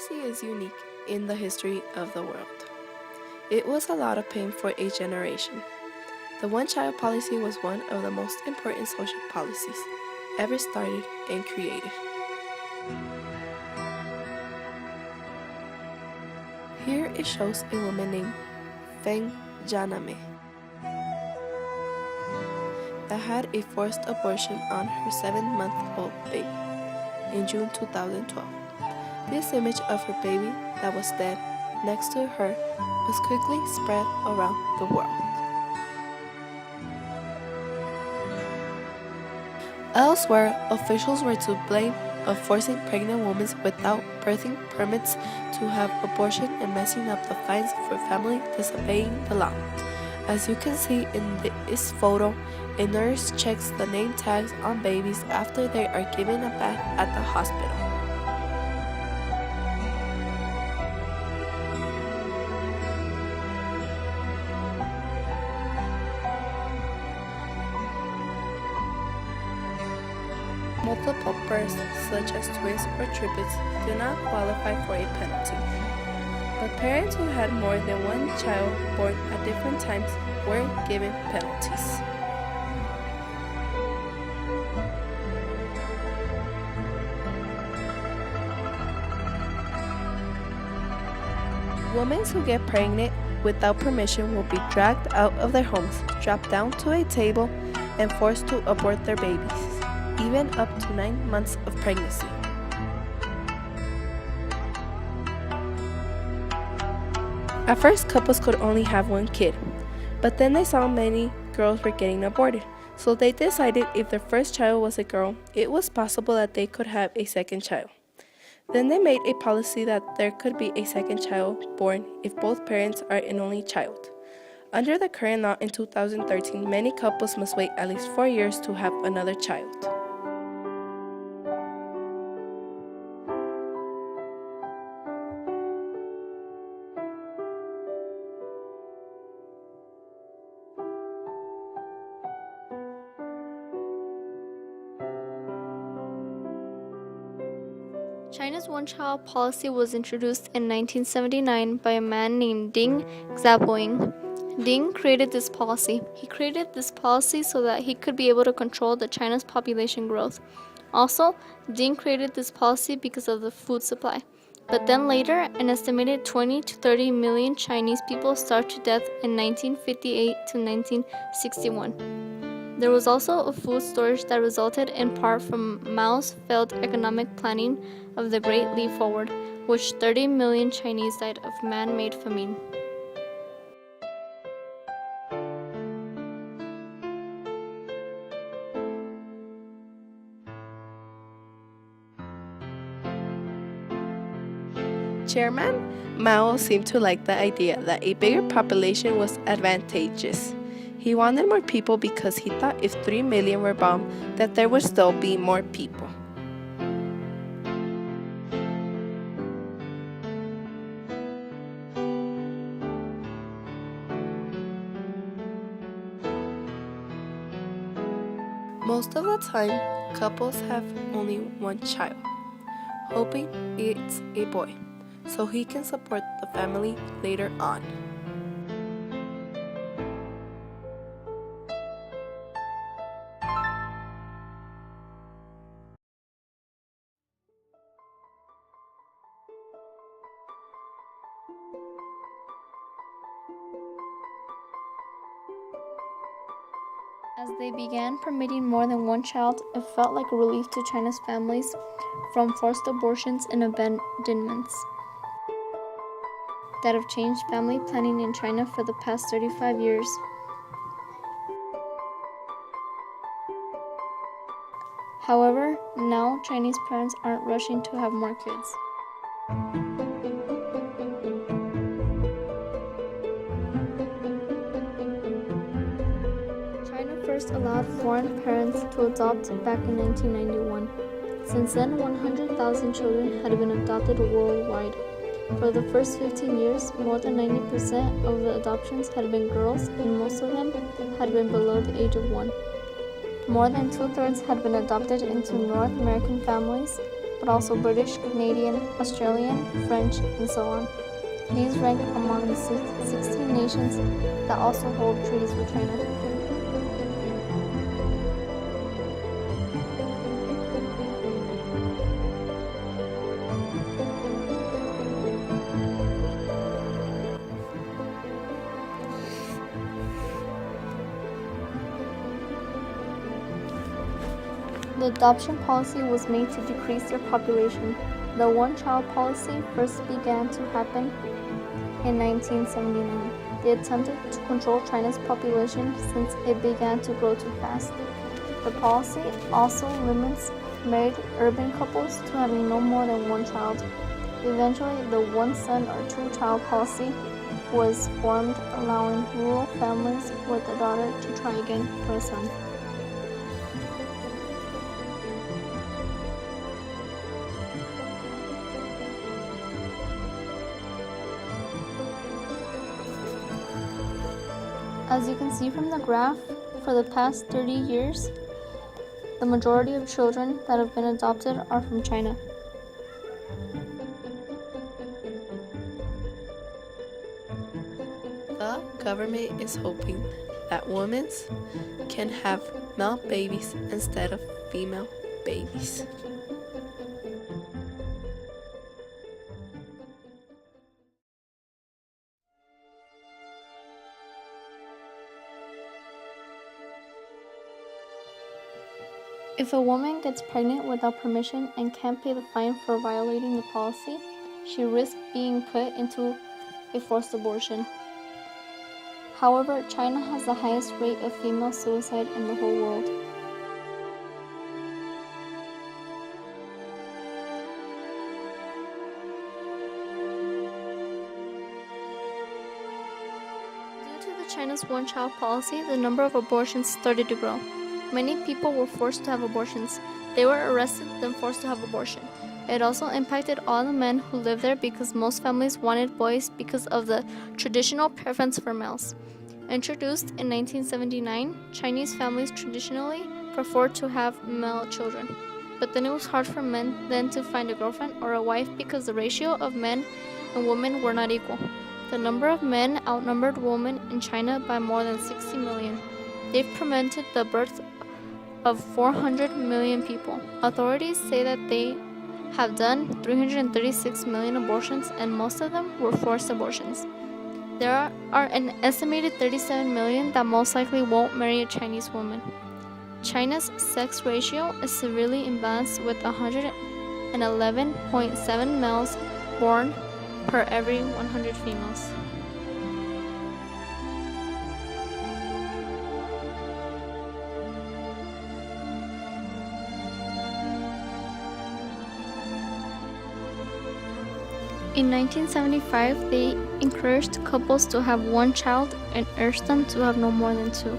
policy is unique in the history of the world. It was a lot of pain for a generation. The one-child policy was one of the most important social policies ever started and created. Here it shows a woman named Feng Jianmei that had a forced abortion on her 7-month-old baby in June 2012. This image of her baby that was dead next to her was quickly spread around the world. Elsewhere, officials were to blame of forcing pregnant women without birthing permits to have abortion and messing up the fines for family disobeying the law. As you can see in this photo, a nurse checks the name tags on babies after they are given a bath at the hospital. Multiple births, such as twins or triplets, do not qualify for a penalty. But parents who had more than one child born at different times were given penalties. Women who get pregnant without permission will be dragged out of their homes, strapped down to a table, and forced to abort their babies, even up to 9 months of pregnancy. At first, couples could only have one kid, but then they saw many girls were getting aborted, so they decided if their first child was a girl, it was possible that they could have a second child. Then they made a policy that there could be a second child born if both parents are an only child. Under the current law in 2013, many couples must wait at least 4 years to have another child. China's one-child policy was introduced in 1979 by a man named Deng Xiaoping. Deng created this policy. He created this policy so that he could be able to control China's population growth. Also, Deng created this policy because of the food supply. But then later, an estimated 20 to 30 million Chinese people starved to death in 1958 to 1961. There was also a food shortage that resulted in part from Mao's failed economic planning of the Great Leap Forward, which 30 million Chinese died of man-made famine. Chairman Mao seemed to like the idea that a bigger population was advantageous. He wanted more people because he thought if 3 million were born, that there would still be more people. Most of the time, couples have only one child, hoping it's a boy, so he can support the family later on. As they began permitting more than one child, it felt like a relief to China's families from forced abortions and abandonments that have changed family planning in China for the past 35 years. However, now Chinese parents aren't rushing to have more kids. First allowed foreign parents to adopt back in 1991. Since then, 100,000 children had been adopted worldwide. For the first 15 years, more than 90% of the adoptions had been girls, and most of them had been below the age of 1. More than 2/3 had been adopted into North American families, but also British, Canadian, Australian, French, and so on. These rank among the 16 nations that also hold treaties with China. The adoption policy was made to decrease their population. The one-child policy first began to happen in 1979. They attempted to control China's population since it began to grow too fast. The policy also limits married urban couples to having no more than one child. Eventually, the one-son or two-child policy was formed, allowing rural families with a daughter to try again for a son. As you can see from the graph, for the past 30 years, the majority of children that have been adopted are from China. The government is hoping that women can have male babies instead of female babies. If a woman gets pregnant without permission and can't pay the fine for violating the policy, she risks being put into a forced abortion. However, China has the highest rate of female suicide in the whole world. Due to the China's one-child policy, the number of abortions started to grow. Many people were forced to have abortions. They were arrested, then forced to have abortion. It also impacted all the men who lived there because most families wanted boys because of the traditional preference for males. Introduced in 1979, Chinese families traditionally preferred to have male children. But then it was hard for men then to find a girlfriend or a wife because the ratio of men and women were not equal. The number of men outnumbered women in China by more than 60 million. They've prevented the birth of 400 million people. Authorities say that they have done 336 million abortions, and most of them were forced abortions. There are an estimated 37 million that most likely won't marry a Chinese woman. China's sex ratio is severely imbalanced with 111.7 males born per every 100 females. In 1975, they encouraged couples to have one child and urged them to have no more than two.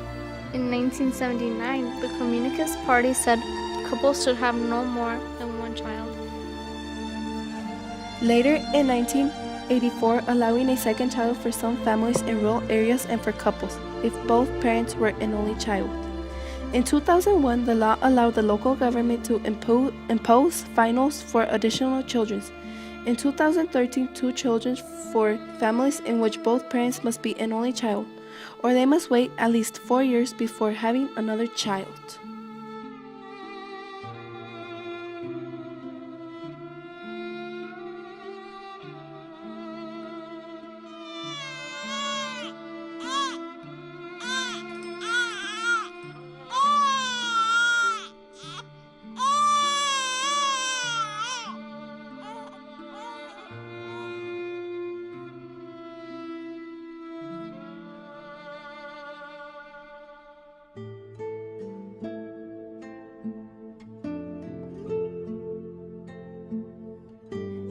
In 1979, the Communist Party said couples should have no more than one child. Later, in 1984, allowing a second child for some families in rural areas and for couples, if both parents were an only child. In 2001, the law allowed the local government to impose fines for additional children. In 2013, 2 children for families in which both parents must be an only child, or they must wait at least 4 years before having another child.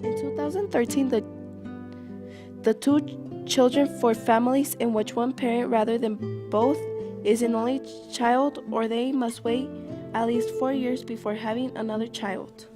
In 2013, the 2 children for families in which one parent rather than both is an only child, or they must wait at least 4 years before having another child.